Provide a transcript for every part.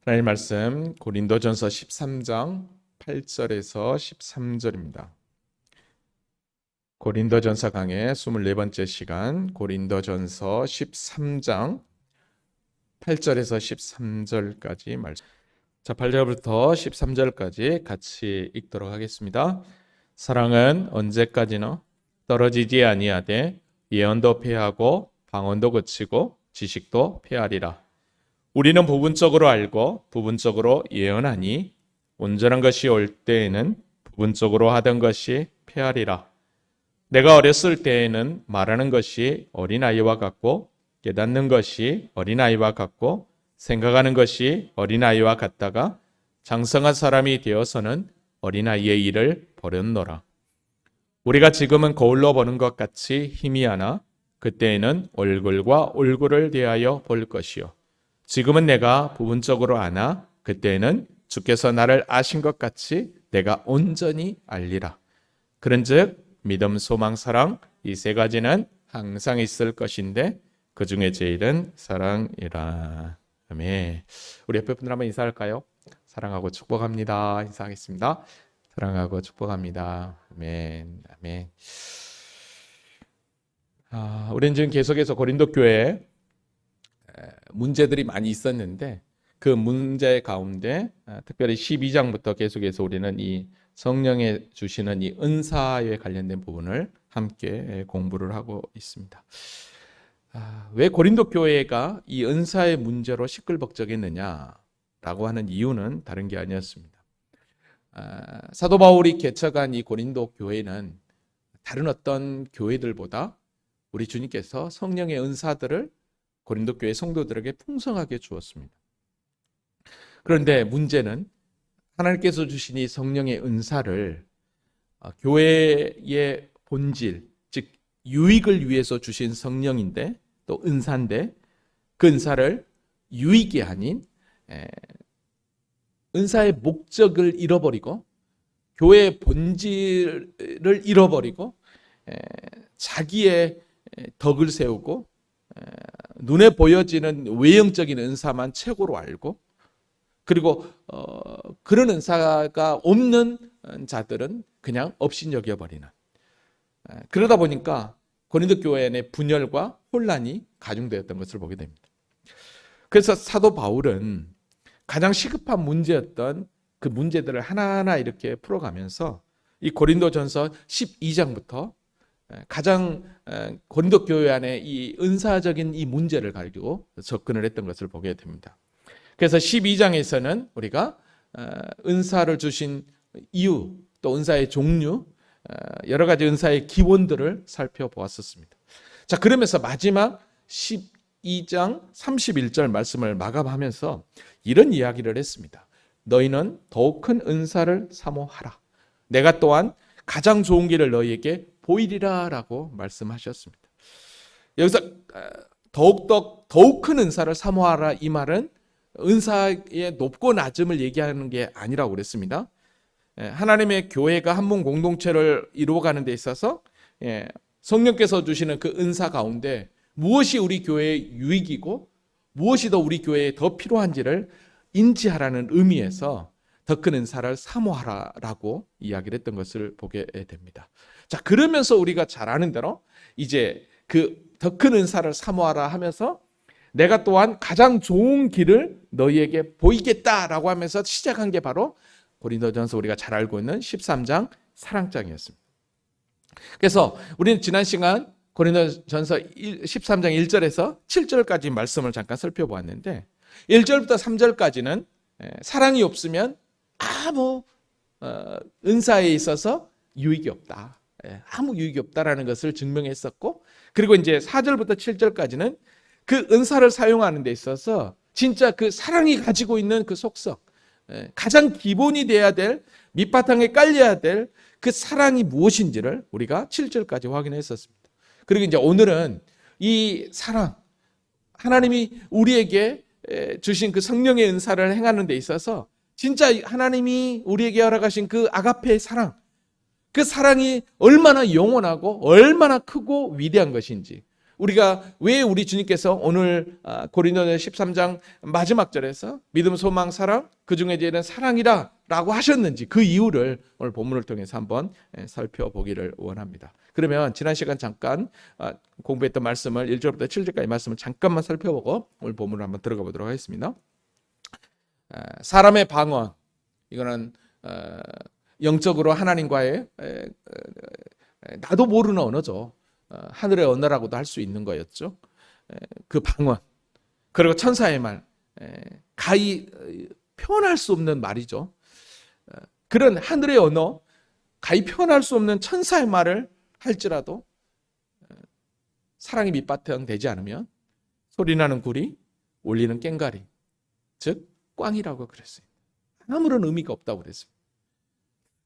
하나님 말씀 고린도전서 13장 8절에서 13절입니다. 고린도전서 강의 24번째 시간 고린도전서 13장 8절에서 13절까지 말씀. 자, 8절부터 13절까지 같이 읽도록 하겠습니다. 사랑은 언제까지나 떨어지지 아니하되 예언도 패하고 방언도 그치고 지식도 패하리라. 우리는 부분적으로 알고 부분적으로 예언하니 온전한 것이 올 때에는 부분적으로 하던 것이 패하리라. 내가 어렸을 때에는 말하는 것이 어린아이와 같고 깨닫는 것이 어린아이와 같고 생각하는 것이 어린아이와 같다가 장성한 사람이 되어서는 어린아이의 일을 버렸노라. 우리가 지금은 거울로 보는 것 같이 희미하나 그때에는 얼굴과 얼굴을 대하여 볼 것이요. 지금은 내가 부분적으로 아나 그때에는 주께서 나를 아신 것 같이 내가 온전히 알리라. 그런즉 믿음, 소망, 사랑 이 세 가지는 항상 있을 것인데 그 중에 제일은 사랑이라. 아멘. 우리 옆에 분들 한번 인사할까요? 사랑하고 축복합니다. 인사하겠습니다. 사랑하고 축복합니다. 아멘. 아멘. 우리는 지금 계속해서 고린도 교회에 문제들이 많이 있었는데 그 문제 가운데 특별히 12장부터 계속해서 우리는 이 성령에 주시는 이 은사에 관련된 부분을 함께 공부를 하고 있습니다. 왜 고린도 교회가 이 은사의 문제로 시끌벅적했느냐라고 하는 이유는 다른 게 아니었습니다. 사도 바울이 개척한 이 고린도 교회는 다른 어떤 교회들보다 우리 주님께서 성령의 은사들을 고린도 교회 성도들에게 풍성하게 주었습니다. 그런데 문제는 하나님께서 주신 이 성령의 은사를 교회의 본질, 즉 유익을 위해서 주신 성령인데 또 은사인데 그 은사를 유익이 아닌 은사의 목적을 잃어버리고 교회의 본질을 잃어버리고 자기의 덕을 세우고 눈에 보여지는 외형적인 은사만 최고로 알고 그리고 그런 은사가 없는 자들은 그냥 업신여겨버리는 그러다 보니까 고린도 교회 내 분열과 혼란이 가중되었던 것을 보게 됩니다. 그래서 사도 바울은 가장 시급한 문제였던 그 문제들을 하나하나 이렇게 풀어가면서 이 고린도전서 12장부터 가장 고린도 교회 안에 이 은사적인 이 문제를 가지고 접근을 했던 것을 보게 됩니다. 그래서 12장에서는 우리가 은사를 주신 이유, 또 은사의 종류, 여러 가지 은사의 기본들을 살펴보았었습니다. 자, 그러면서 마지막 12장 31절 말씀을 마감하면서 이런 이야기를 했습니다. 너희는 더욱 큰 은사를 사모하라. 내가 또한 가장 좋은 길을 너희에게 보이리라 라고 말씀하셨습니다. 여기서 더욱 큰 은사를 사모하라 이 말은 은사의 높고 낮음을 얘기하는 게 아니라고 그랬습니다. 하나님의 교회가 한 몸 공동체를 이루어가는 데 있어서 성령께서 주시는 그 은사 가운데 무엇이 우리 교회의 유익이고 무엇이 더 우리 교회에 더 필요한지를 인지하라는 의미에서 더 큰 은사를 사모하라라고 이야기를 했던 것을 보게 됩니다. 자, 그러면서 우리가 잘 아는 대로 이제 그 더 큰 은사를 사모하라 하면서 내가 또한 가장 좋은 길을 너희에게 보이겠다라고 하면서 시작한 게 바로 고린도전서 우리가 잘 알고 있는 13장 사랑장이었습니다. 그래서 우리는 지난 시간 고린도전서 13장 1절에서 7절까지 말씀을 잠깐 살펴보았는데 1절부터 3절까지는 사랑이 없으면 아무 은사에 있어서 유익이 없다. 아무 유익이 없다라는 것을 증명했었고 그리고 이제 4절부터 7절까지는 그 은사를 사용하는 데 있어서 진짜 그 사랑이 가지고 있는 그 속성, 가장 기본이 돼야 될 밑바탕에 깔려야 될 그 사랑이 무엇인지를 우리가 7절까지 확인했었습니다. 그리고 이제 오늘은 이 사랑, 하나님이 우리에게 주신 그 성령의 은사를 행하는 데 있어서 진짜 하나님이 우리에게 허락하신 그 아가페의 사랑, 그 사랑이 얼마나 영원하고 얼마나 크고 위대한 것인지 우리가 왜 우리 주님께서 오늘 고린도전서 13장 마지막 절에서 믿음, 소망, 사랑, 그 중에 제일은 사랑이라 라고 하셨는지 그 이유를 오늘 본문을 통해서 한번 살펴보기를 원합니다. 그러면 지난 시간 잠깐 공부했던 말씀을 1절부터 7절까지 말씀을 잠깐만 살펴보고 오늘 본문을 한번 들어가 보도록 하겠습니다. 사람의 방언, 이거는 영적으로 하나님과의 나도 모르는 언어죠. 하늘의 언어라고도 할 수 있는 거였죠. 그 방언, 그리고 천사의 말, 가히 표현할 수 없는 말이죠. 그런 하늘의 언어, 가히 표현할 수 없는 천사의 말을 할지라도 사랑이 밑바탕 되지 않으면 소리나는 구리, 울리는 꽹과리, 즉 꽝이라고 그랬어요. 아무런 의미가 없다고 그랬습니다.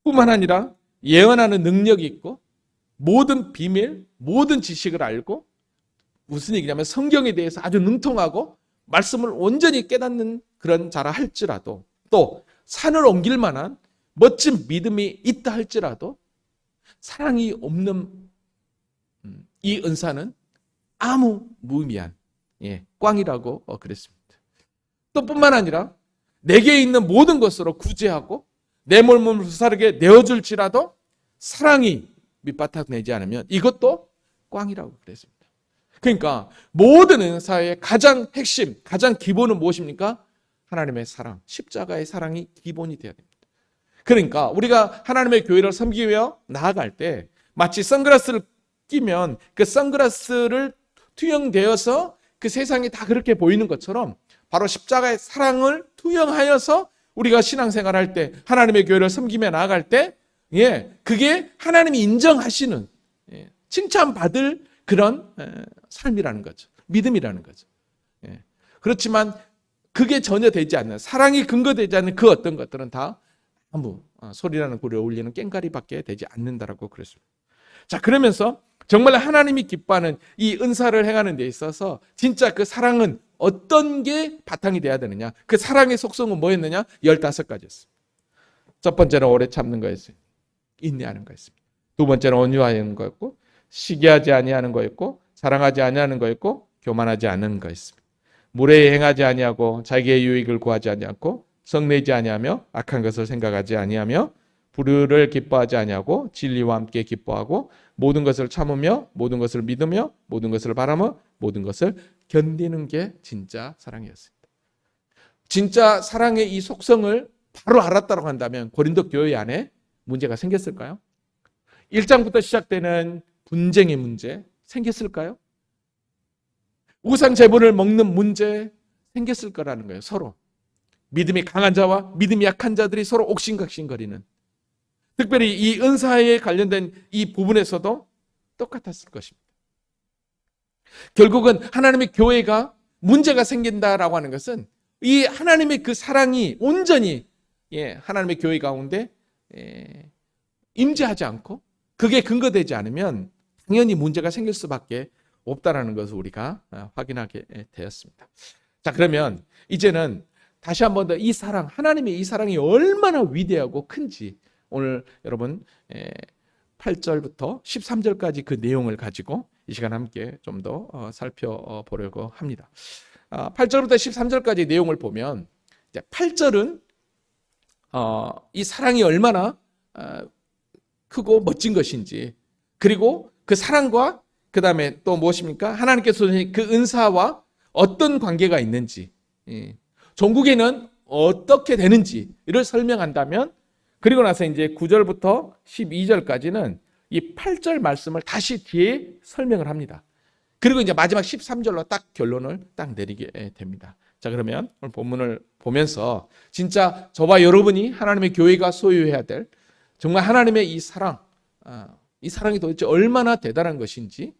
뿐만 아니라 예언하는 능력이 있고 모든 비밀, 모든 지식을 알고, 무슨 얘기냐면 성경에 대해서 아주 능통하고 말씀을 온전히 깨닫는 그런 자라 할지라도, 또 산을 옮길 만한 멋진 믿음이 있다 할지라도 사랑이 없는 이 은사는 아무 무의미한 꽝이라고 그랬습니다. 또 뿐만 아니라 내게 있는 모든 것으로 구제하고 내 몸을 불사르게 내어줄지라도 사랑이 밑바닥 내지 않으면 이것도 꽝이라고 그랬습니다. 그러니까 모든 은사의 가장 핵심, 가장 기본은 무엇입니까? 하나님의 사랑, 십자가의 사랑이 기본이 되어야 됩니다. 그러니까 우리가 하나님의 교회를 섬기며 나아갈 때 마치 선글라스를 끼면 그 선글라스를 투영되어서 그 세상이 다 그렇게 보이는 것처럼 바로 십자가의 사랑을 투영하여서 우리가 신앙생활할 때, 하나님의 교회를 섬기며 나아갈 때 그게 하나님이 인정하시는, 칭찬받을 그런 삶이라는 거죠. 믿음이라는 거죠. 그렇지만 그게 전혀 되지 않는, 사랑이 근거되지 않는 그 어떤 것들은 다 아무 소리나는 구리에 울리는 꽹과리밖에 되지 않는다라고 그랬습니다. 자, 그러면서 정말 하나님이 기뻐하는 이 은사를 행하는 데 있어서 진짜 그 사랑은 어떤 게 바탕이 돼야 되느냐, 그 사랑의 속성은 뭐였느냐? 15가지였습니다. 첫 번째는 오래 참는 거였어요. 인내하는 거였습니다. 두 번째는 온유하는 거였고, 시기하지 아니하는 거였고, 사랑하지 아니하는 거였고, 교만하지 않는 거였습니다. 무례히 행하지 아니하고 자기의 유익을 구하지 아니하고 성내지 아니하며 악한 것을 생각하지 아니하며 불의를 기뻐하지 아니하고 진리와 함께 기뻐하고 모든 것을 참으며 모든 것을 믿으며 모든 것을 바라며 모든 것을 견디는 게 진짜 사랑이었습니다. 진짜 사랑의 이 속성을 바로 알았다고 한다면 고린도 교회 안에 문제가 생겼을까요? 1장부터 시작되는 분쟁의 문제 생겼을까요? 우상 제물을 먹는 문제 생겼을 거라는 거예요. 서로 믿음이 강한 자와 믿음이 약한 자들이 서로 옥신각신거리는, 특별히 이 은사에 관련된 이 부분에서도 똑같았을 것입니다. 결국은 하나님의 교회가 문제가 생긴다라고 하는 것은 이 하나님의 그 사랑이 온전히 하나님의 교회 가운데 임재하지 않고 그게 근거되지 않으면 당연히 문제가 생길 수밖에 없다라는 것을 우리가 확인하게 되었습니다. 자, 그러면 이제는 다시 한 번 더 이 사랑, 하나님의 이 사랑이 얼마나 위대하고 큰지 오늘 여러분 8절부터 13절까지 그 내용을 가지고 이 시간 함께 좀 더 살펴보려고 합니다. 8절부터 13절까지 내용을 보면 8절은 이 사랑이 얼마나 크고 멋진 것인지, 그리고 그 사랑과 그 다음에 또 무엇입니까? 하나님께서 주신 그 은사와 어떤 관계가 있는지, 종국에는 어떻게 되는지를 설명한다면, 그리고 나서 이제 9절부터 12절까지는 이 8절 말씀을 다시 뒤에 설명을 합니다. 그리고 이제 마지막 13절로 딱 결론을 딱 내리게 됩니다. 자, 그러면 오늘 본문을 보면서 진짜 저와 여러분이 하나님의 교회가 소유해야 될 정말 하나님의 이 사랑이 도대체 얼마나 대단한 것인지,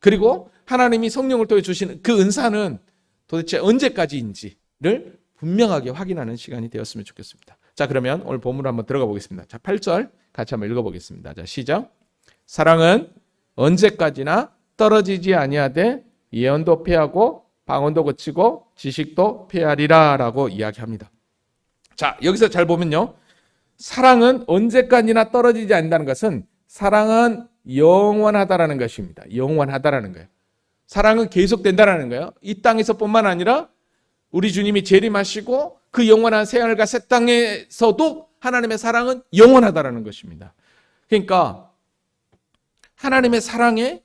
그리고 하나님이 성령을 통해 주시는 그 은사는 도대체 언제까지인지를 분명하게 확인하는 시간이 되었으면 좋겠습니다. 자, 그러면 오늘 본문을 한번 들어가 보겠습니다. 자, 8절 같이 한번 읽어보겠습니다. 자, 시작. 사랑은 언제까지나 떨어지지 아니하되 예언도 패하고 방언도 그치고 지식도 패하리라 라고 이야기합니다. 자, 여기서 잘 보면요, 사랑은 언제까지나 떨어지지 않는다는 것은 사랑은 영원하다라는 것입니다. 영원하다라는 거예요. 사랑은 계속된다는 거예요. 이 땅에서뿐만 아니라 우리 주님이 재림하시고 그 영원한 새하늘과 새 땅에서도 하나님의 사랑은 영원하다라는 것입니다. 그러니까 하나님의 사랑은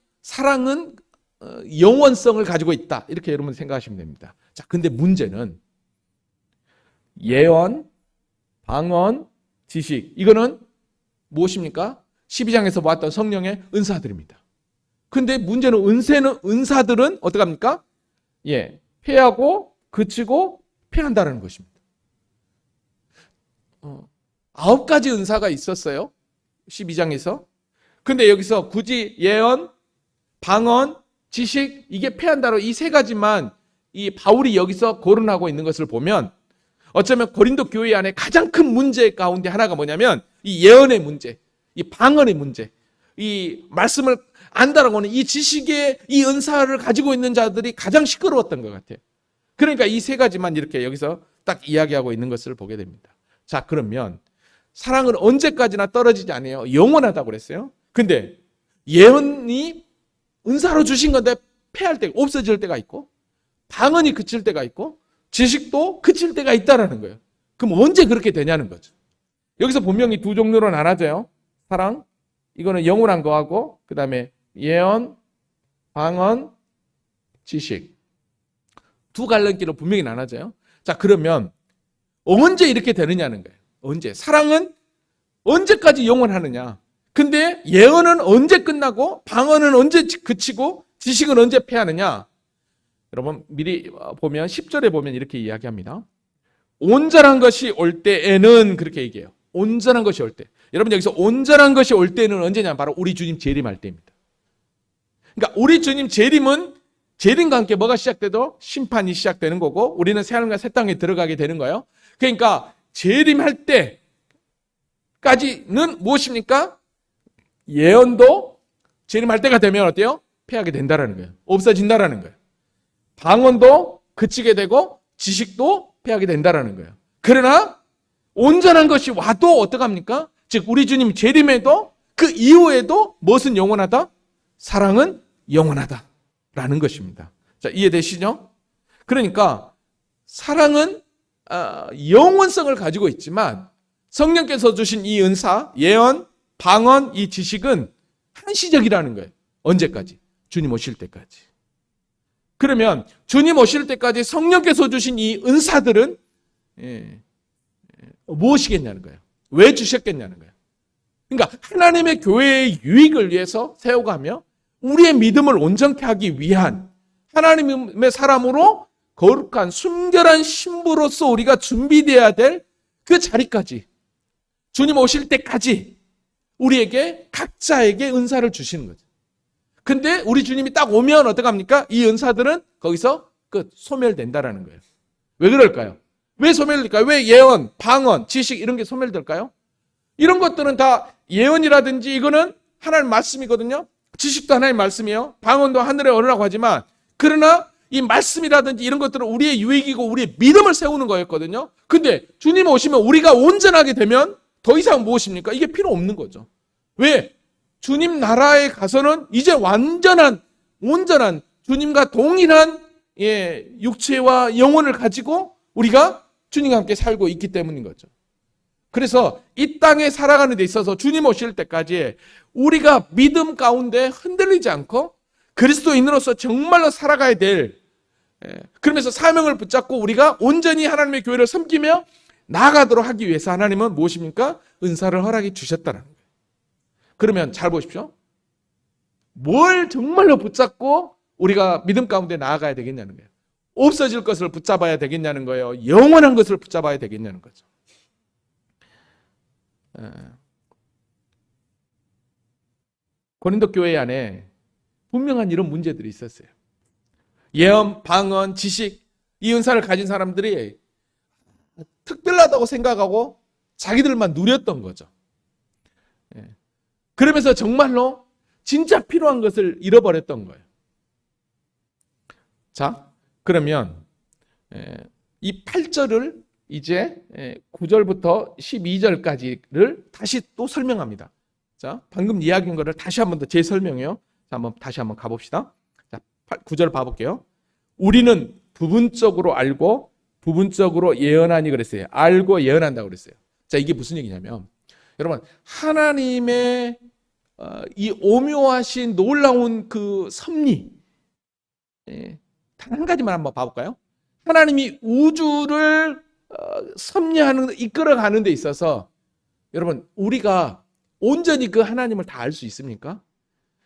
영원성을 가지고 있다. 이렇게 여러분 생각하시면 됩니다. 자, 근데 문제는 예언, 방언, 지식. 이거는 무엇입니까? 12장에서 보았던 성령의 은사들입니다. 근데 문제는 은사들은 어떻게 합니까? 패하고 그치고 패한다는 것입니다. 9가지 은사가 있었어요. 12장에서. 근데 여기서 굳이 예언, 방언, 지식, 이게 패한다로 이 3가지만 이 바울이 여기서 거론하고 있는 것을 보면 어쩌면 고린도 교회 안에 가장 큰 문제 가운데 하나가 뭐냐면 이 예언의 문제, 이 방언의 문제, 이 말씀을 안다라고 하는 이 지식의 이 은사를 가지고 있는 자들이 가장 시끄러웠던 것 같아요. 그러니까 이 3가지만 이렇게 여기서 딱 이야기하고 있는 것을 보게 됩니다. 자, 그러면 사랑은 언제까지나 떨어지지 않아요. 영원하다고 그랬어요. 근데 예언이 은사로 주신 건데 패할 때가 없어질 때가 있고 방언이 그칠 때가 있고 지식도 그칠 때가 있다라는 거예요. 그럼 언제 그렇게 되냐는 거죠. 여기서 분명히 2 종류로 나눠져요. 사랑, 이거는 영원한 거하고 그 다음에 예언, 방언, 지식. 2 갈래길로 분명히 나눠져요. 자, 그러면 언제 이렇게 되느냐는 거예요. 언제? 사랑은 언제까지 영원하느냐? 근데 예언은 언제 끝나고 방언은 언제 그치고 지식은 언제 패하느냐? 여러분 미리 보면 10절에 보면 이렇게 이야기합니다. 온전한 것이 올 때에는 그렇게 얘기해요. 온전한 것이 올 때. 여러분 여기서 온전한 것이 올 때는 언제냐? 바로 우리 주님 재림할 때입니다. 그러니까 우리 주님 재림과 함께 뭐가 시작돼도 심판이 시작되는 거고 우리는 새하늘과 새 땅에 들어가게 되는 거예요. 그러니까 재림할 때까지는 무엇입니까? 예언도 재림할 때가 되면 어때요? 패하게 된다라는 거예요. 없어진다라는 거예요. 방언도 그치게 되고 지식도 패하게 된다라는 거예요. 그러나 온전한 것이 와도 어떡합니까? 즉 우리 주님 재림에도 그 이후에도 무엇은 영원하다? 사랑은 영원하다라는 것입니다. 자, 이해되시죠? 그러니까 사랑은 영원성을 가지고 있지만 성령께서 주신 이 은사, 예언, 방언, 이 지식은 한시적이라는 거예요. 언제까지? 주님 오실 때까지. 그러면 주님 오실 때까지 성령께서 주신 이 은사들은 무엇이겠냐는 거예요. 왜 주셨겠냐는 거예요. 그러니까 하나님의 교회의 유익을 위해서 세워가며 우리의 믿음을 온전케 하기 위한 하나님의 사람으로 거룩한 순결한 신부로서 우리가 준비되어야 될 그 자리까지 주님 오실 때까지 우리에게 각자에게 은사를 주시는 거죠. 근데 우리 주님이 딱 오면 어떡합니까? 이 은사들은 거기서 끝, 소멸된다라는 거예요. 왜 그럴까요? 왜 소멸될까요? 왜 예언, 방언, 지식 이런 게 소멸될까요? 이런 것들은 다 예언이라든지 이거는 하나님 말씀이거든요. 지식도 하나님 말씀이에요. 방언도 하늘의 언어라고 하지만 그러나 이 말씀이라든지 이런 것들은 우리의 유익이고 우리의 믿음을 세우는 거였거든요. 근데 주님 오시면 우리가 온전하게 되면 더 이상 무엇입니까? 이게 필요 없는 거죠. 왜? 주님 나라에 가서는 이제 온전한 주님과 동일한 육체와 영혼을 가지고 우리가 주님과 함께 살고 있기 때문인 거죠. 그래서 이 땅에 살아가는 데 있어서 주님 오실 때까지 우리가 믿음 가운데 흔들리지 않고 그리스도인으로서 정말로 살아가야 될, 그러면서 사명을 붙잡고 우리가 온전히 하나님의 교회를 섬기며 나아가도록 하기 위해서 하나님은 무엇입니까? 은사를 허락해 주셨다는 거예요. 그러면 잘 보십시오. 뭘 정말로 붙잡고 우리가 믿음 가운데 나아가야 되겠냐는 거예요. 없어질 것을 붙잡아야 되겠냐는 거예요. 영원한 것을 붙잡아야 되겠냐는 거죠. 고린도 교회 안에 분명한 이런 문제들이 있었어요. 예언, 방언, 지식, 이 은사를 가진 사람들이 특별하다고 생각하고 자기들만 누렸던 거죠. 그러면서 정말로 진짜 필요한 것을 잃어버렸던 거예요. 자, 그러면 이 8절을 이제 9절부터 12절까지를 다시 또 설명합니다. 자, 방금 이야기한 거를 다시 한 번 더 재설명해요. 자, 다시 한번 가봅시다. 자, 9절 봐볼게요. 우리는 부분적으로 알고 부분적으로 예언하니 그랬어요. 알고 예언한다고 그랬어요. 자, 이게 무슨 얘기냐면 여러분, 하나님의 이 오묘하신 놀라운 그 섭리, 단 한 가지만 한번 봐볼까요? 하나님이 우주를 섭리하는, 이끌어가는 데 있어서 여러분, 우리가 온전히 그 하나님을 다 알 수 있습니까?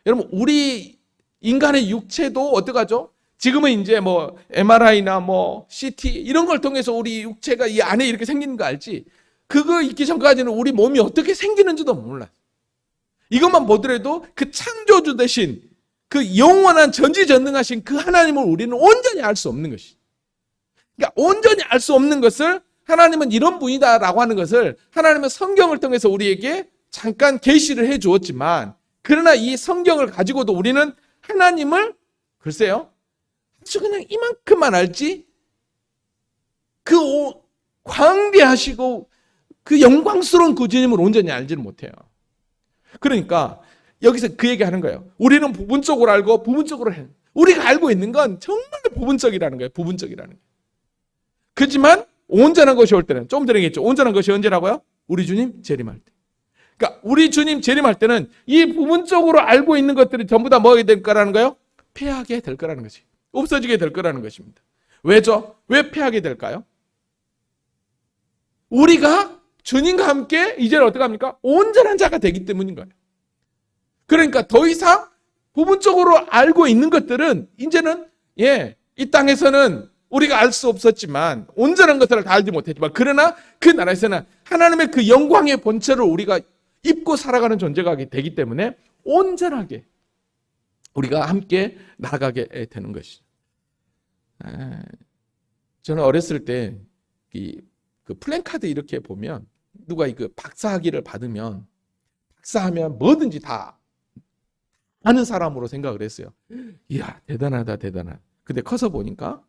여러분, 우리 인간의 육체도 어떡하죠? 지금은 이제 뭐 MRI나 뭐 CT 이런 걸 통해서 우리 육체가 이 안에 이렇게 생기는 거 알지? 그거 있기 전까지는 우리 몸이 어떻게 생기는지도 몰라. 이것만 보더라도 그 창조주 되신 그 영원한 전지전능하신 그 하나님을 우리는 온전히 알 수 없는 것이. 그러니까 온전히 알 수 없는 것을 하나님은 이런 분이다라고 하는 것을 하나님은 성경을 통해서 우리에게 잠깐 계시를 해 주었지만, 그러나 이 성경을 가지고도 우리는 하나님을 글쎄요, 아주 그냥 이만큼만 알지 그 광대하시고 그 영광스러운 그 주님을 온전히 알지는 못해요. 그러니까 여기서 그 얘기하는 거예요. 우리는 부분적으로 알고 부분적으로 해. 우리가 알고 있는 건 정말 부분적이라는 거예요. 부분적이라는 거예요. 그렇지만 온전한 것이 올 때는, 조금 전에 얘기했죠. 온전한 것이 언제라고요? 우리 주님 재림할 때. 그러니까 우리 주님 재림할 때는 이 부분적으로 알고 있는 것들이 전부 다 뭐가 될 거라는 거예요? 패하게 될 거라는 것이. 없어지게 될 거라는 것입니다. 왜죠? 왜 패하게 될까요? 우리가 주님과 함께 이제는 어떻게 합니까? 온전한 자가 되기 때문인 거예요. 그러니까 더 이상 부분적으로 알고 있는 것들은 이제는 이 땅에서는 우리가 알 수 없었지만, 온전한 것들을 다 알지 못했지만, 그러나 그 나라에서는 하나님의 그 영광의 본체를 우리가 입고 살아가는 존재가 되기 때문에 온전하게 우리가 함께 나아가게 되는 것이죠. 저는 어렸을 때 그 플랜카드 이렇게 보면 누가 그 박사학위를 받으면, 박사하면 뭐든지 다 아는 사람으로 생각을 했어요. 이야, 대단하다, 대단하다. 근데 커서 보니까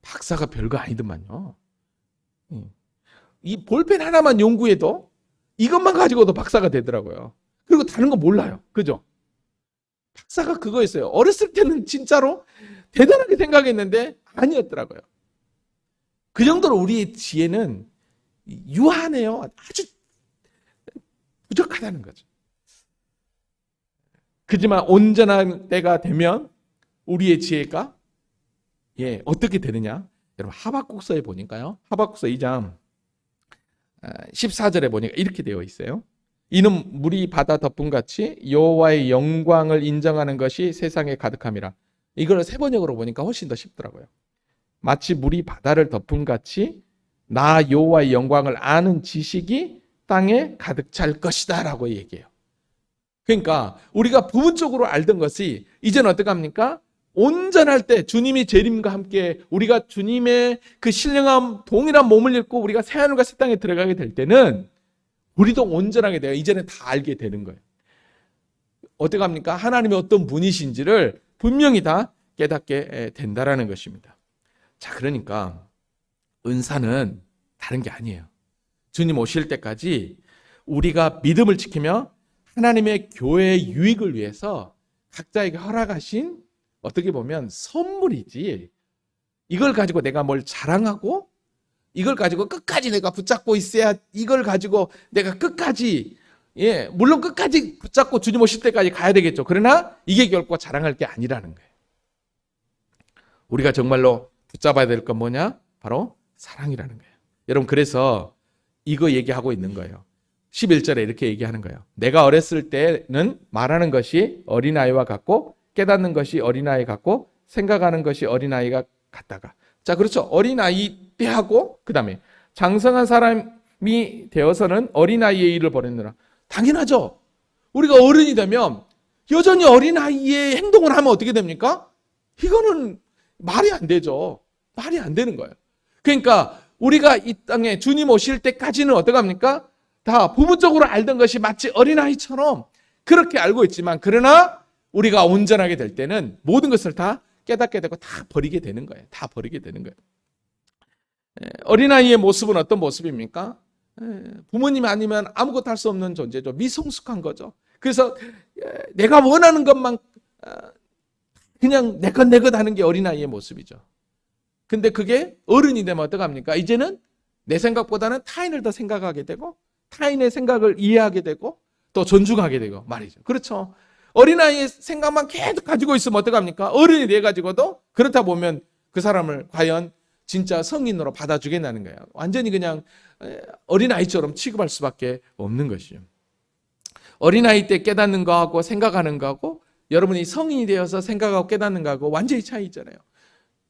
박사가 별거 아니더만요. 이 볼펜 하나만 연구해도 이것만 가지고도 박사가 되더라고요. 그리고 다른 거 몰라요. 그죠? 박사가 그거였어요. 어렸을 때는 진짜로 대단하게 생각했는데 아니었더라고요. 그 정도로 우리의 지혜는 유한해요. 아주 부족하다는 거죠. 그지만 온전한 때가 되면 우리의 지혜가 어떻게 되느냐? 여러분, 하박국서에 보니까요. 하박국서 2장 14절에 보니까 이렇게 되어 있어요. 이는 물이 바다 덮음같이 여호와의 영광을 인정하는 것이 세상에 가득함이라. 이걸 세번역으로 보니까 훨씬 더 쉽더라고요. 마치 물이 바다를 덮음같이 나 여호와의 영광을 아는 지식이 땅에 가득 찰 것이다 라고 얘기해요. 그러니까 우리가 부분적으로 알던 것이 이제는 어떻게 합니까? 온전할 때, 주님이 재림과 함께 우리가 주님의 그 신령한 동일한 몸을 입고 우리가 새하늘과 새 땅에 들어가게 될 때는 우리도 온전하게 돼요. 이제는 다 알게 되는 거예요. 어떻게 합니까? 하나님이 어떤 분이신지를 분명히 다 깨닫게 된다라는 것입니다. 자, 그러니까 은사는 다른 게 아니에요. 주님 오실 때까지 우리가 믿음을 지키며 하나님의 교회의 유익을 위해서 각자에게 허락하신, 어떻게 보면 선물이지, 이걸 가지고 내가 뭘 자랑하고 이걸 가지고 끝까지 내가 붙잡고 있어야, 이걸 가지고 내가 끝까지, 물론 끝까지 붙잡고 주님 오실 때까지 가야 되겠죠. 그러나 이게 결코 자랑할 게 아니라는 거예요. 우리가 정말로 붙잡아야 될 건 뭐냐? 바로 사랑이라는 거예요. 여러분, 그래서 이거 얘기하고 있는 거예요. 11절에 이렇게 얘기하는 거예요. 내가 어렸을 때는 말하는 것이 어린아이와 같고 깨닫는 것이 어린아이 같고 생각하는 것이 어린아이가 같다가. 자, 그렇죠. 어린아이 때하고 그 다음에 장성한 사람이 되어서는 어린아이의 일을 벌였느라. 당연하죠. 우리가 어른이 되면 여전히 어린아이의 행동을 하면 어떻게 됩니까? 이거는 말이 안 되죠. 말이 안 되는 거예요. 그러니까 우리가 이 땅에 주님 오실 때까지는 어떻게 합니까? 다 부분적으로 알던 것이 마치 어린아이처럼 그렇게 알고 있지만, 그러나 우리가 온전하게 될 때는 모든 것을 다 깨닫게 되고 다 버리게 되는 거예요. 다 버리게 되는 거예요. 어린아이의 모습은 어떤 모습입니까? 부모님 아니면 아무것도 할 수 없는 존재죠. 미성숙한 거죠. 그래서 내가 원하는 것만 그냥 내 것 하는 게 어린아이의 모습이죠. 근데 그게 어른이 되면 어떡합니까? 이제는 내 생각보다는 타인을 더 생각하게 되고 타인의 생각을 이해하게 되고 또 존중하게 되고 말이죠. 그렇죠. 어린아이의 생각만 계속 가지고 있으면 어떡합니까? 어른이 돼가지고도 그렇다 보면 그 사람을 과연 진짜 성인으로 받아주겠다는 거예요. 완전히 그냥 어린아이처럼 취급할 수밖에 없는 것이죠. 어린아이 때 깨닫는 거하고 생각하는 거하고 여러분이 성인이 되어서 생각하고 깨닫는 거하고 완전히 차이 있잖아요.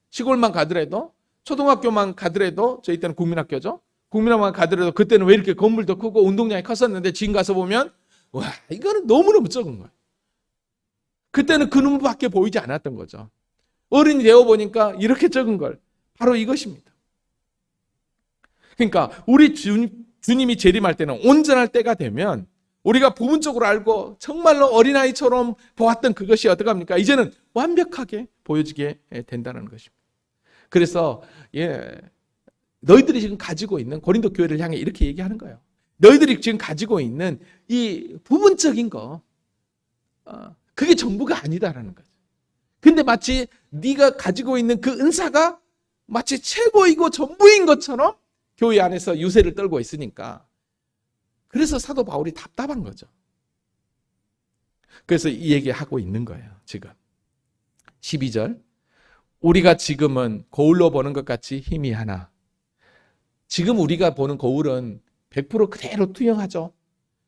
시골만 가더라도 초등학교만 가더라도 저희 때는 국민학교죠. 국민학교만 가더라도 그때는 왜 이렇게 건물도 크고 운동장이 컸었는데 지금 가서 보면 와 이거는 너무너무 적은 거예요. 그때는 그 눈밖에 보이지 않았던 거죠. 어른이 되어보니까 이렇게 적은 걸 바로 이것입니다. 그러니까 우리 주님이 재림할 때는 온전할 때가 되면 우리가 부분적으로 알고 정말로 어린아이처럼 보았던 그것이 어떡합니까? 이제는 완벽하게 보여지게 된다는 것입니다. 그래서 너희들이 지금 가지고 있는 고린도 교회를 향해 이렇게 얘기하는 거예요. 너희들이 지금 가지고 있는 이 부분적인 거 그게 전부가 아니다라는 거죠. 근데 마치 네가 가지고 있는 그 은사가 마치 최고이고 전부인 것처럼 교회 안에서 유세를 떨고 있으니까 그래서 사도 바울이 답답한 거죠. 그래서 이 얘기하고 있는 거예요. 지금 12절 우리가 지금은 거울로 보는 것 같이 희미하나 지금 우리가 보는 거울은 100% 그대로 투영하죠.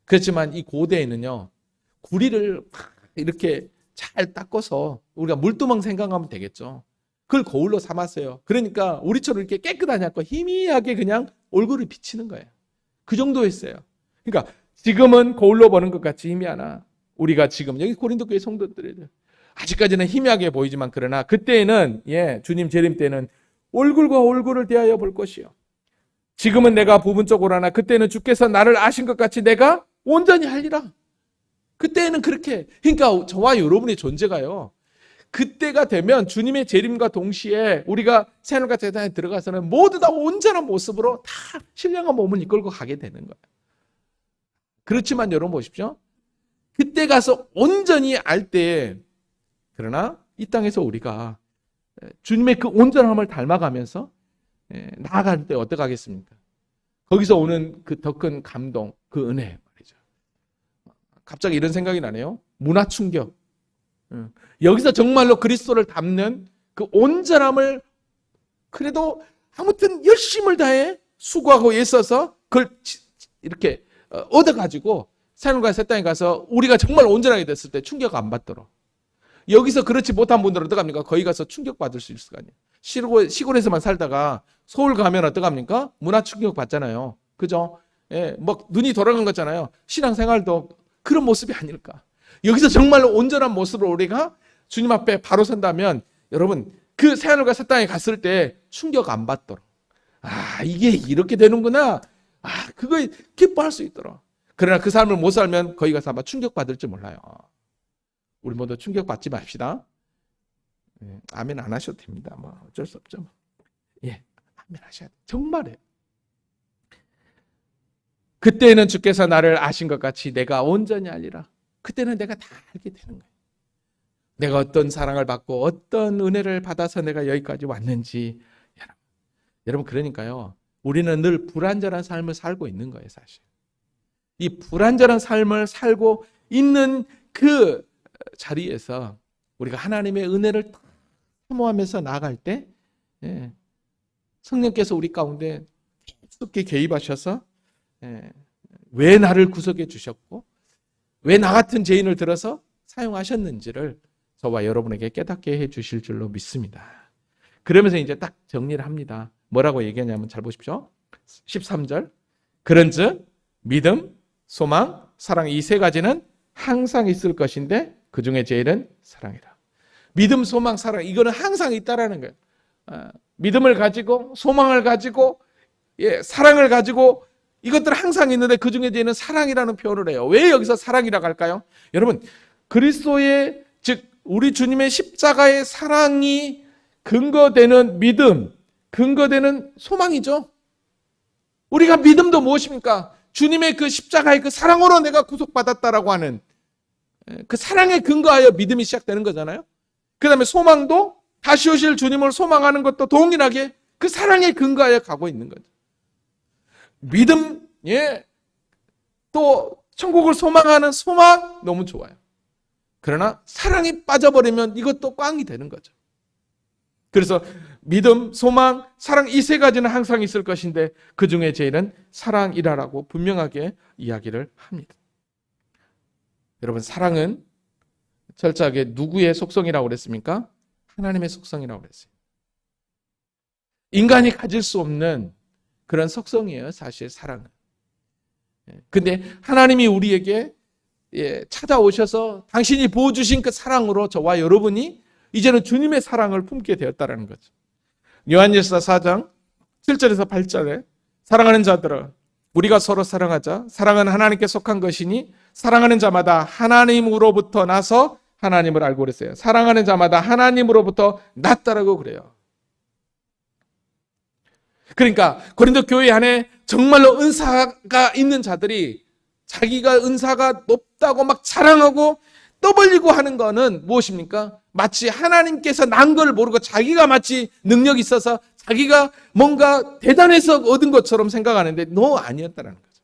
그렇지만 이 고대에는요 구리를 이렇게 잘 닦아서 우리가 물두멍 생각하면 되겠죠. 그걸 거울로 삼았어요. 그러니까 우리처럼 이렇게 깨끗하지 않고 희미하게 그냥 얼굴을 비치는 거예요. 그 정도였어요. 그러니까 지금은 거울로 보는 것 같이 희미하나 우리가 지금 여기 고린도 교회 성도들이 아직까지는 희미하게 보이지만 그러나 그때에는 주님 재림 때는 얼굴과 얼굴을 대하여 볼 것이요. 지금은 내가 부분적으로 하나 그때는 주께서 나를 아신 것 같이 내가 온전히 하리라. 그때는 그렇게 그러니까 저와 여러분의 존재가요. 그때가 되면 주님의 재림과 동시에 우리가 새하늘과 새 땅에 들어가서는 모두 다 온전한 모습으로 다 신령한 몸을 이끌고 가게 되는 거예요. 그렇지만 여러분 보십시오. 그때 가서 온전히 알 때 그러나 이 땅에서 우리가 주님의 그 온전함을 닮아가면서 나아갈 때 어떡하겠습니까? 거기서 오는 그 더 큰 감동, 그 은혜 말이죠. 갑자기 이런 생각이 나네요. 문화 충격. 여기서 정말로 그리스도를 담는 그 온전함을 그래도 아무튼 열심을 다해 수고하고 애써서 그걸 이렇게 얻어가지고 새하늘과 새 땅에 가서 우리가 정말 온전하게 됐을 때 충격 안 받도록. 여기서 그렇지 못한 분들은 어떡합니까? 거기 가서 충격받을 수 있을 거 아니에요. 시골에서만 살다가 서울 가면 어떡합니까? 문화 충격 받잖아요. 그죠? 뭐 눈이 돌아간 거잖아요. 신앙생활도 그런 모습이 아닐까. 여기서 정말로 온전한 모습으로 우리가 주님 앞에 바로 선다면 여러분 그 새하늘과 새 땅에 갔을 때 충격 안 받도록. 아 이게 이렇게 되는구나. 아 그거 기뻐할 수 있도록. 그러나 그 삶을 못 살면 거기 가서 아마 충격받을지 몰라요. 우리 모두 충격받지 맙시다. 아멘 안 하셔도 됩니다. 뭐 어쩔 수 없죠. 아멘 하셔야 돼요. 정말이에요. 그때는 주께서 나를 아신 것 같이 내가 온전히 알리라. 그때는 내가 다 알게 되는 거예요. 내가 어떤 사랑을 받고 어떤 은혜를 받아서 내가 여기까지 왔는지. 여러분 그러니까요. 우리는 늘 불완전한 삶을 살고 있는 거예요. 사실. 이 불완전한 삶을 살고 있는 그 자리에서 우리가 하나님의 은혜를 사모하면서 나아갈 때 성령께서 우리 가운데 깊게 개입하셔서 왜 나를 구속해 주셨고 왜 나 같은 죄인을 들어서 사용하셨는지를 저와 여러분에게 깨닫게 해 주실 줄로 믿습니다. 그러면서 이제 딱 정리를 합니다. 뭐라고 얘기하냐면 잘 보십시오. 13절 그런즉 믿음, 소망, 사랑 이 세 가지는 항상 있을 것인데 그 중에 제일은 사랑이다. 믿음, 소망, 사랑 이거는 항상 있다라는 거예요. 믿음을 가지고 소망을 가지고 사랑을 가지고 이것들 항상 있는데 그 중에 제일은 사랑이라는 표현을 해요. 왜 여기서 사랑이라고 할까요? 여러분 그리스도의 즉 우리 주님의 십자가의 사랑이 근거되는 믿음, 근거되는 소망이죠. 우리가 믿음도 무엇입니까? 주님의 그 십자가의 그 사랑으로 내가 구속받았다라고 하는 그 사랑에 근거하여 믿음이 시작되는 거잖아요. 그 다음에 소망도 다시 오실 주님을 소망하는 것도 동일하게 그 사랑에 근거하여 가고 있는 거죠. 믿음, 또 천국을 소망하는 소망 너무 좋아요. 그러나 사랑이 빠져버리면 이것도 꽝이 되는 거죠. 그래서 믿음, 소망, 사랑 이 세 가지는 항상 있을 것인데 그 중에 제일은 사랑이라고 분명하게 이야기를 합니다. 여러분, 사랑은 철저하게 누구의 속성이라고 그랬습니까? 하나님의 속성이라고 그랬어요. 인간이 가질 수 없는 그런 속성이에요, 사실 사랑은. 근데 하나님이 우리에게 찾아오셔서 당신이 부어주신 그 사랑으로 저와 여러분이 이제는 주님의 사랑을 품게 되었다는 거죠. 요한일서 4장 7절에서 8절에 사랑하는 자들아 우리가 서로 사랑하자. 사랑은 하나님께 속한 것이니 사랑하는 자마다 하나님으로부터 나서 하나님을 알고 그랬어요. 사랑하는 자마다 하나님으로부터 났다라고 그래요. 그러니까 고린도 교회 안에 정말로 은사가 있는 자들이 자기가 은사가 높다고 막 자랑하고 떠벌리고 하는 거는 무엇입니까? 마치 하나님께서 난 걸 모르고 자기가 마치 능력이 있어서 자기가 뭔가 대단해서 얻은 것처럼 생각하는데 아니었다는 거죠.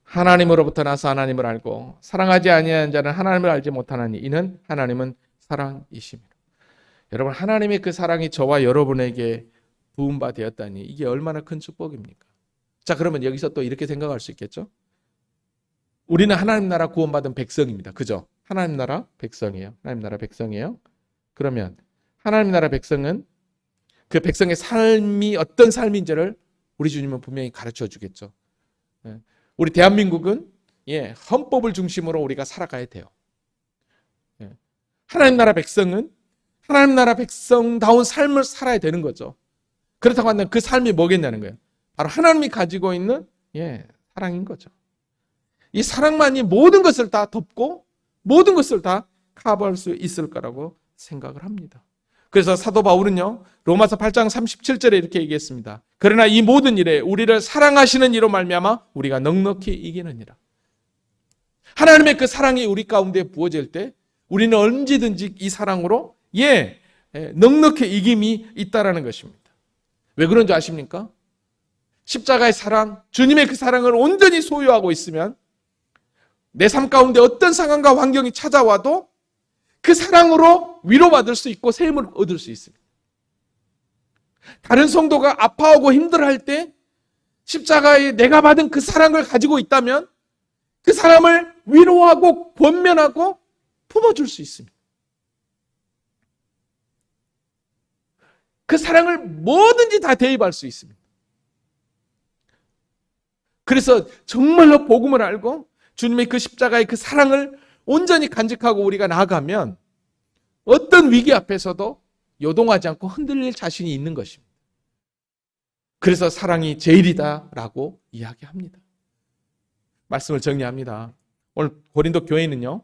하나님으로부터 나서 하나님을 알고 사랑하지 아니하는 자는 하나님을 알지 못하나니 이는 하나님은 사랑이심이라. 여러분, 하나님의 그 사랑이 저와 여러분에게 부은 바 되었다니 이게 얼마나 큰 축복입니까? 자, 그러면 여기서 또 이렇게 생각할 수 있겠죠? 우리는 하나님 나라 구원받은 백성입니다. 그죠? 하나님 나라 백성이에요. 하나님 나라 백성이에요. 그러면 하나님 나라 백성은 그 백성의 삶이 어떤 삶인지를 우리 주님은 분명히 가르쳐 주겠죠. 우리 대한민국은 헌법을 중심으로 우리가 살아가야 돼요. 하나님 나라 백성은 하나님 나라 백성다운 삶을 살아야 되는 거죠. 그렇다고 한다면 그 삶이 뭐겠냐는 거예요. 바로 하나님이 가지고 있는 사랑인 거죠. 이 사랑만이 모든 것을 다 덮고 모든 것을 다 커버할 수 있을 거라고 생각을 합니다. 그래서 사도 바울은요, 로마서 8장 37절에 이렇게 얘기했습니다. 그러나 이 모든 일에 우리를 사랑하시는 이로 말미암아 우리가 넉넉히 이기느니라. 하나님의 그 사랑이 우리 가운데 부어질 때 우리는 언제든지 이 사랑으로 넉넉히 이김이 있다라는 것입니다. 왜 그런지 아십니까? 십자가의 사랑, 주님의 그 사랑을 온전히 소유하고 있으면 내 삶 가운데 어떤 상황과 환경이 찾아와도 그 사랑으로 위로받을 수 있고 샘을 얻을 수 있습니다. 다른 성도가 아파하고 힘들어할 때 십자가에 내가 받은 그 사랑을 가지고 있다면 그 사람을 위로하고 권면하고 품어줄 수 있습니다. 그 사랑을 뭐든지 다 대입할 수 있습니다. 그래서 정말로 복음을 알고 주님의 그 십자가의 그 사랑을 온전히 간직하고 우리가 나아가면 어떤 위기 앞에서도 요동하지 않고 흔들릴 자신이 있는 것입니다. 그래서 사랑이 제일이다라고 이야기합니다. 말씀을 정리합니다. 오늘 고린도 교회는요,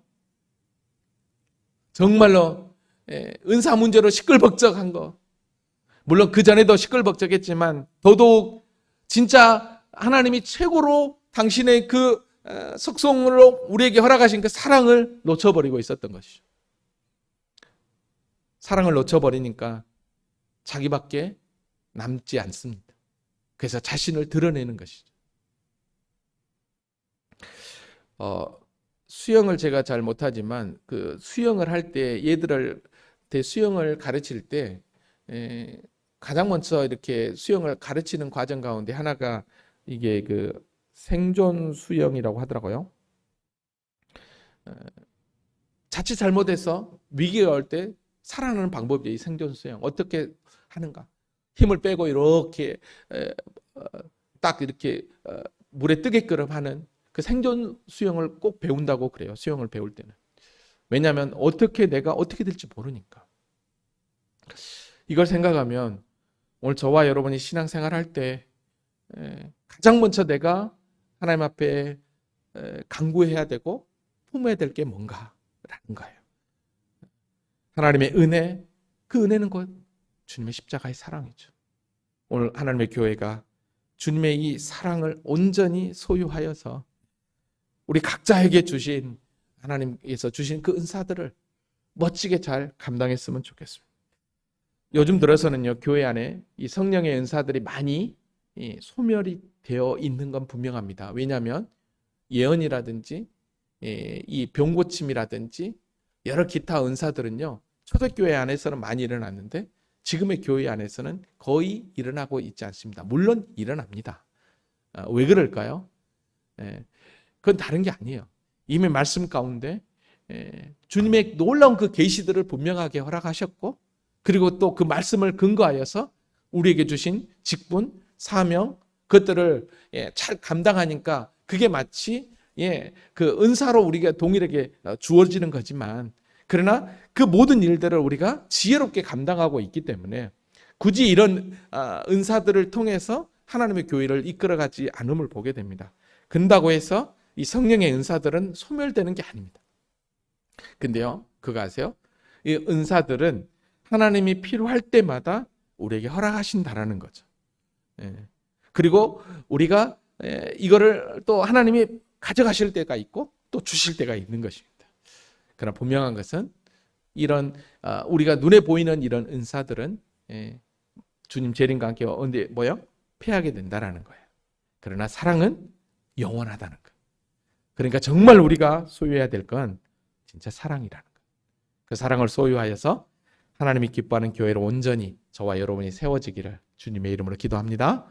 정말로 은사 문제로 시끌벅적한 거, 물론 그 전에도 시끌벅적했지만 더더욱 진짜 하나님이 최고로 당신의 그 속성으로 우리에게 허락하신 그 사랑을 놓쳐버리고 있었던 것이죠. 사랑을 놓쳐버리니까 자기밖에 남지 않습니다. 그래서 자신을 드러내는 것이죠. 수영을 제가 잘 못하지만 그 수영을 할 때 얘들을 수영을 가르칠 때 가장 먼저 이렇게 수영을 가르치는 과정 가운데 하나가 이게 그 생존 수영이라고 하더라고요. 자칫 잘못해서 위기가 올 때 살아나는 방법이 이 생존 수영. 어떻게 하는가? 힘을 빼고 이렇게 딱 이렇게 물에 뜨게끔 하는 그 생존 수영을 꼭 배운다고 그래요. 수영을 배울 때는. 왜냐하면 내가 어떻게 될지 모르니까. 이걸 생각하면 오늘 저와 여러분이 신앙생활 할 때 가장 먼저 내가 하나님 앞에 간구해야 되고 품어야 될 게 뭔가라는 거예요. 하나님의 은혜, 그 은혜는 곧 주님의 십자가의 사랑이죠. 오늘 하나님의 교회가 주님의 이 사랑을 온전히 소유하여서 우리 각자에게 주신 하나님께서 주신 그 은사들을 멋지게 잘 감당했으면 좋겠습니다. 요즘 들어서는요, 교회 안에 이 성령의 은사들이 많이 소멸이 되어 있는 건 분명합니다. 왜냐하면 예언이라든지 이 병고침이라든지 여러 기타 은사들은요, 초대교회 안에서는 많이 일어났는데 지금의 교회 안에서는 거의 일어나고 있지 않습니다. 물론 일어납니다. 왜 그럴까요? 그건 다른 게 아니에요. 이미 말씀 가운데 주님의 놀라운 그 계시들을 분명하게 허락하셨고, 그리고 또 그 말씀을 근거하여서 우리에게 주신 직분, 사명, 그것들을 잘 감당하니까 그게 마치 그 은사로 우리가 동일하게 주어지는 거지만, 그러나 그 모든 일들을 우리가 지혜롭게 감당하고 있기 때문에 굳이 이런 은사들을 통해서 하나님의 교회를 이끌어가지 않음을 보게 됩니다. 그런다고 해서 이 성령의 은사들은 소멸되는 게 아닙니다. 근데요, 그거 아세요? 이 은사들은 하나님이 필요할 때마다 우리에게 허락하신다라는 거죠. 그리고 우리가 이거를 또 하나님이 가져가실 때가 있고 또 주실 때가 있는 것입니다. 그러나 분명한 것은 이런 우리가 눈에 보이는 이런 은사들은 주님 재림과 함께 언제 패하게 된다라는 거예요. 그러나 사랑은 영원하다는 거. 그러니까 정말 우리가 소유해야 될 건 진짜 사랑이라는 거. 그 사랑을 소유하여서 하나님이 기뻐하는 교회로 온전히 저와 여러분이 세워지기를 주님의 이름으로 기도합니다.